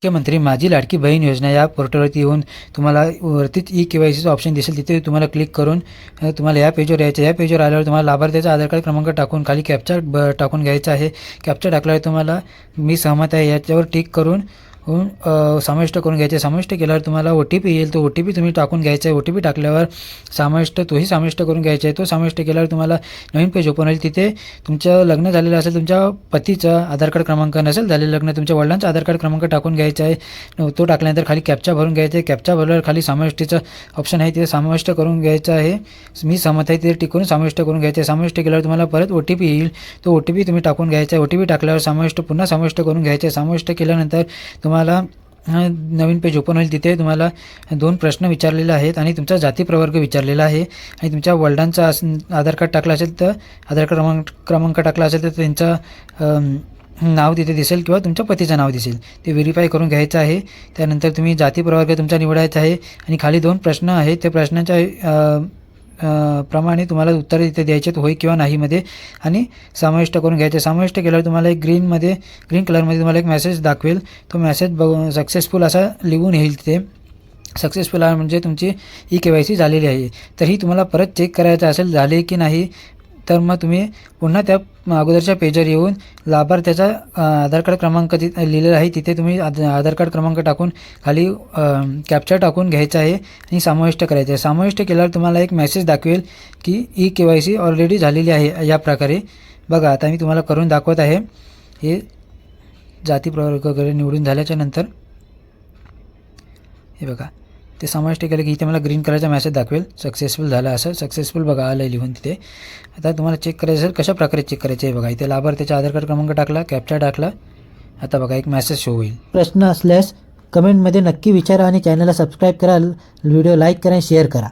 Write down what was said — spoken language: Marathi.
मुख्यमंत्री माझी लाडकी बहीण योजना या पोर्टलवरती येऊन तुम्हाला वरतीच ई-के-वाय-सीचं ऑप्शन दिसेल, तिथे तुम्हाला क्लिक करून तुम्हाला या पेजवर यायचं. या पेजवर आल्यावर तुम्हाला लाभार्थ्याचा आधार कार्ड क्रमांक टाकून खाली कॅप्चा टाकून घ्यायचा आहे. कॅप्चा टाकल्यावर तुम्हाला मी सहमत आहे याच्यावर टिक करून समाविष्ट करून घ्यायचे. समाविष्ट केल्यावर तुम्हाला OTP येईल, तो OTP तुम्ही टाकून घ्यायचा आहे. OTP टाकल्यावर तोही समाविष्ट करून घ्यायचा आहे. तो समाविष्ट केल्यावर तुम्हाला नवीन पेज ओपन होईल. तिथे तुमचं लग्न झालेलं असेल, तुमच्या पतीचा आधार कार्ड क्रमांक नसेल झालेलं लग्न, तुमच्या वडिलांचा आधार कार्ड क्रमांक टाकून घ्यायचा आहे. तो टाकल्यानंतर खाली कॅप्चा भरून घ्यायचा आहे. कॅप्चा भरल्यावर खाली समाविष्टीचं ऑप्शन आहे, तिथे समाविष्ट करून घ्यायचं आहे. मी सहमत आहे तिथे टिकून समाविष्ट करून घ्यायचं आहे. समाविष्ट केल्यावर तुम्हाला परत OTP येईल, तो OTP तुम्ही टाकून घ्यायचा आहे. OTP टाकल्यावर पुन्हा समाविष्ट करून घ्यायचं आहे. समाविष्ट केल्यानंतर तुम्हाला नवीन पेज ओपन होईल. तिथे तुम्हाला 2 प्रश्न विचारलेले आहेत आणि तुमचा जाती प्रवर्ग विचारलेला आहे आणि तुमच्या वडिलांचा आधार कार्ड टाकला असेल तर आधार कार्ड क्रमांक टाकला असेल तर त्यांचं नाव तिथे दिसेल किंवा तुमच्या पतीचं नाव दिसेल, ते व्हेरीफाय करून घ्यायचं आहे. त्यानंतर तुम्ही जाती प्रवर्ग तुमचा निवडायचा आहे आणि खाली 2 प्रश्न आहेत, त्या प्रश्नाच्या प्रमाणे तुम्हाला उत्तर इथे द्यायचे होय किंवा नाहीमध्ये आणि समाविष्ट करून घ्यायचे. समाविष्ट केल्यावर तुम्हाला एक ग्रीन कलरमध्ये तुम्हाला एक मेसेज दाखवेल. तो मेसेज सक्सेसफुल असा लिहून येईल. तिथे सक्सेसफुल आहे म्हणजे तुमची ई-के-वाय-सी झालेली आहे. तरी तुम्हाला परत चेक करायचं असेल झाले की नाही, तर मग तुम्ही पुन्हा त्या अगोदरच्या पेजवर येऊन लाभार्थ्याचा आधार कार्ड क्रमांक लिहिलेला आहे, तिथे तुम्ही आधार कार्ड क्रमांक टाकून खाली कॅप्चा टाकून घ्यायचा आहे आणि समाविष्ट करायचं आहे. समाविष्ट केल्यावर तुम्हाला एक मेसेज दाखवेल की ई-के-वाय-सी ऑलरेडी झालेली आहे. या प्रकारे बघा, आता मी तुम्हाला करून दाखवत आहे. हे जाती प्रवर्ग वगैरे निवडून झाल्याच्या नंतर हे बघा, ते समाविष्ट केलं की इथे मला ग्रीन कलरचा मेसेज दाखवेल सक्सेसफुल झाला असं. सक्सेसफुल बघा आलं लिहून तिथे. आता तुम्हाला चेक करायचं असेल कशा प्रकारे चेक करायचं आहे बघा, इथे लाभार्थ्याचा आधार कार्ड क्रमांक टाकला, कॅप्चा टाकला. आता बघा एक मेसेज शो होईल. प्रश्न असल्यास कमेंटमध्ये नक्की विचारा आणि चॅनलला सबस्क्राईब करा, व्हिडिओ लाईक करा आणि शेअर करा.